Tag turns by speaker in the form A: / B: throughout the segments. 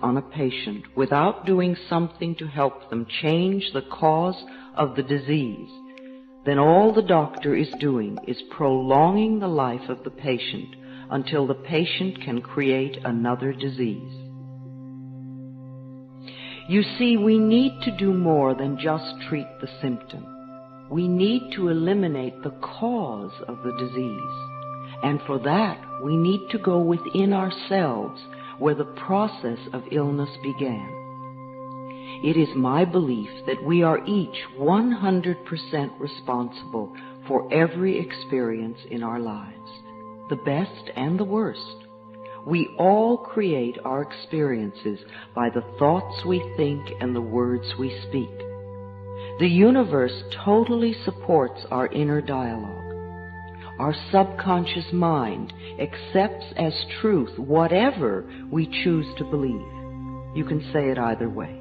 A: on a patient without doing something to help them change the cause of the disease, then all the doctor is doing is prolonging the life of the patient until the patient can create another disease. You see, we need to do more than just treat the symptom. We need to eliminate the cause of the disease, and for that we need to go within ourselves where the process of illness began. It is my belief that we are each 100% responsible for every experience in our lives, the best and the worst. We all create our experiences by the thoughts we think and the words we speak. The universe totally supports our inner dialogue. Our subconscious mind accepts as truth whatever we choose to believe. You can say it either way.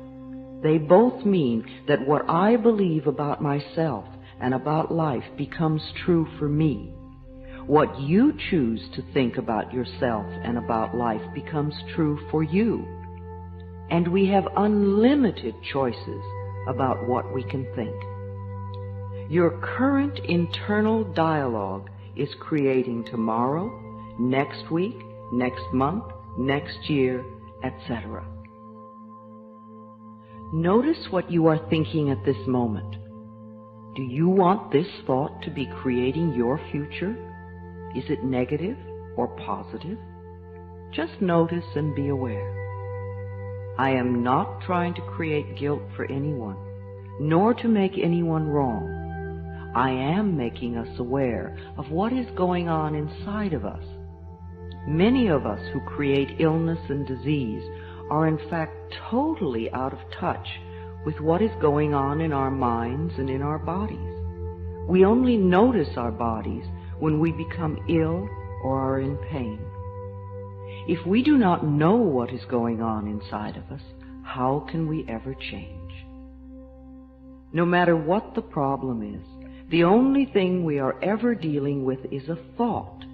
A: They both mean that what I believe about myself and about life becomes true for me. What you choose to think about yourself and about life becomes true for you. And we have unlimited choices about what we can think. Your current internal dialogue is creating tomorrow, next week, next month, next year, etc. Notice what you are thinking at this moment. Do you want this thought to be creating your future? Is it negative or positive? Just notice and be aware. I am not trying to create guilt for anyone, nor to make anyone wrong. I am making us aware of what is going on inside of us. Many of us who create illness and disease are in fact totally out of touch with what is going on in our minds and in our bodies. We only notice our bodies when we become ill or are in pain. If we do not know what is going on inside of us, how can we ever change? No matter what the problem is, the only thing we are ever dealing with is a thought,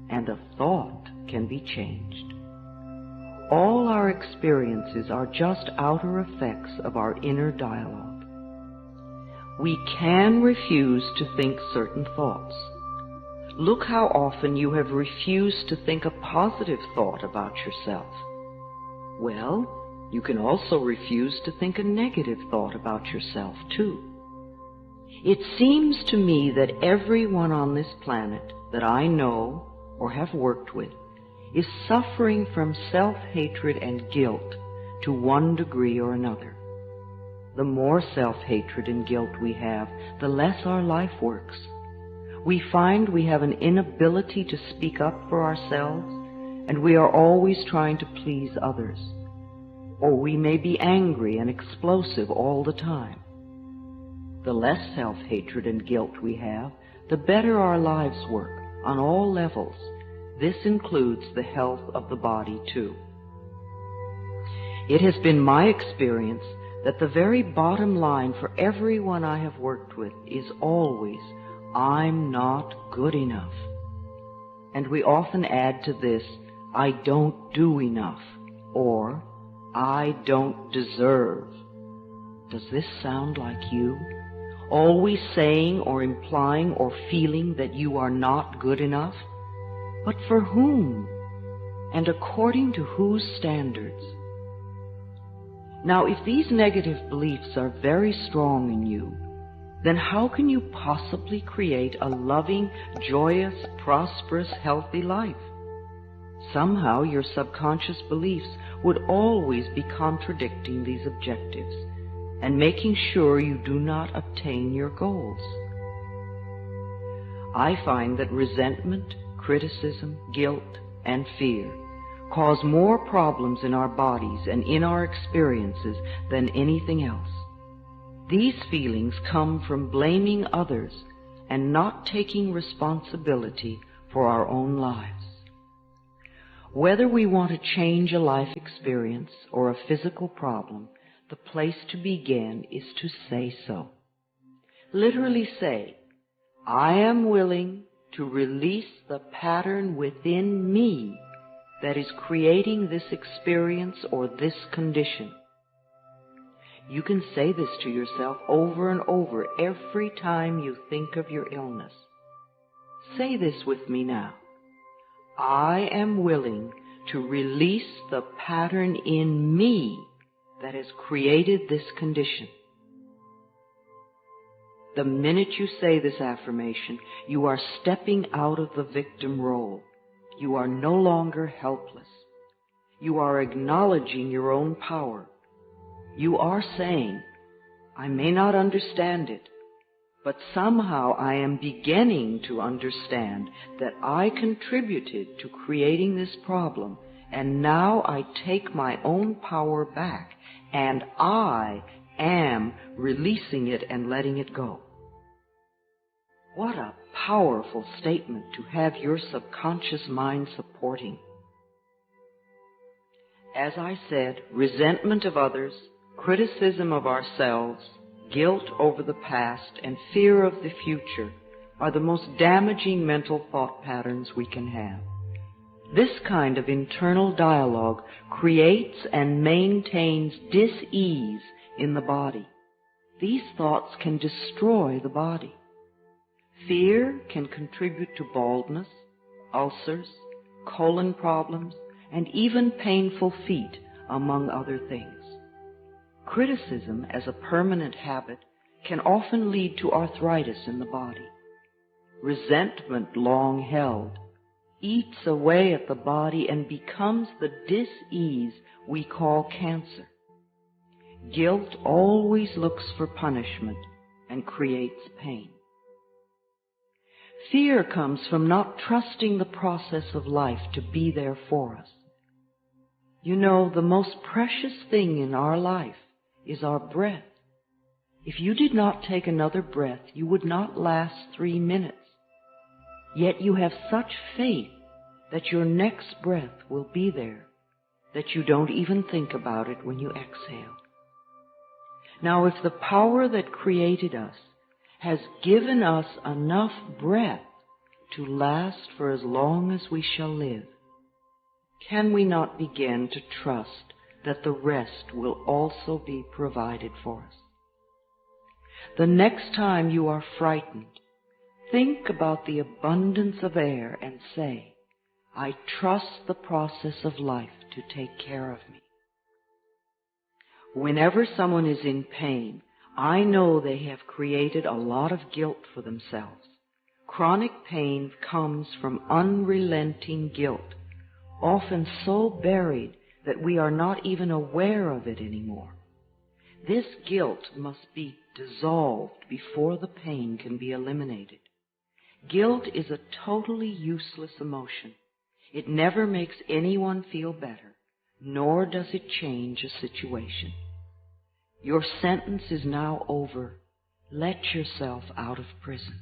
A: and a thought can be changed. All our experiences are just outer effects of our inner dialogue. We can refuse to think certain thoughts. Look how often you have refused to think a positive thought about yourself. Well, you can also refuse to think a negative thought about yourself, too. It seems to me that everyone on this planet that I know or have worked with is suffering from self-hatred and guilt to one degree or another. The more self-hatred and guilt we have, the less our life works. We find we have an inability to speak up for ourselves, and we are always trying to please others. Or we may be angry and explosive all the time. The less self-hatred and guilt we have, the better our lives work on all levels. This includes the health of the body, too. It has been my experience that the very bottom line for everyone I have worked with is always, I'm not good enough. And we often add to this, I don't do enough, or I don't deserve. Does this sound like you? Always saying or implying or feeling that you are not good enough? But for whom? And according to whose standards? Now, if these negative beliefs are very strong in you, then how can you possibly create a loving, joyous, prosperous, healthy life? Somehow your subconscious beliefs would always be contradicting these objectives and making sure you do not obtain your goals. I find that resentment, criticism, guilt, and fear cause more problems in our bodies and in our experiences than anything else. These feelings come from blaming others and not taking responsibility for our own lives. Whether we want to change a life experience or a physical problem, the place to begin is to say so. Literally say, I am willing to release the pattern within me that is creating this experience or this condition. You can say this to yourself over and over every time you think of your illness. Say this with me now. I am willing to release the pattern in me that has created this condition. The minute you say this affirmation, you are stepping out of the victim role. You are no longer helpless. You are acknowledging your own power. You are saying, I may not understand it, but somehow I am beginning to understand that I contributed to creating this problem, and now I take my own power back, and I am releasing it and letting it go. What a powerful statement to have your subconscious mind supporting. As I said, resentment of others, criticism of ourselves, guilt over the past, and fear of the future are the most damaging mental thought patterns we can have. This kind of internal dialogue creates and maintains dis-ease in the body. These thoughts can destroy the body. Fear can contribute to baldness, ulcers, colon problems, and even painful feet, among other things. Criticism, as a permanent habit, can often lead to arthritis in the body. Resentment, long held, eats away at the body and becomes the dis-ease we call cancer. Guilt always looks for punishment and creates pain. Fear comes from not trusting the process of life to be there for us. You know, the most precious thing in our life is our breath. If you did not take another breath, you would not last 3 minutes. Yet you have such faith that your next breath will be there, that you don't even think about it when you exhale. Now, if the power that created us has given us enough breath to last for as long as we shall live, can we not begin to trust that the rest will also be provided for us? The next time you are frightened, think about the abundance of air and say, I trust the process of life to take care of me. Whenever someone is in pain, I know they have created a lot of guilt for themselves. Chronic pain comes from unrelenting guilt, often so buried that we are not even aware of it anymore. This guilt must be dissolved before the pain can be eliminated. Guilt is a totally useless emotion. It never makes anyone feel better, nor does it change a situation. Your sentence is now over. Let yourself out of prison.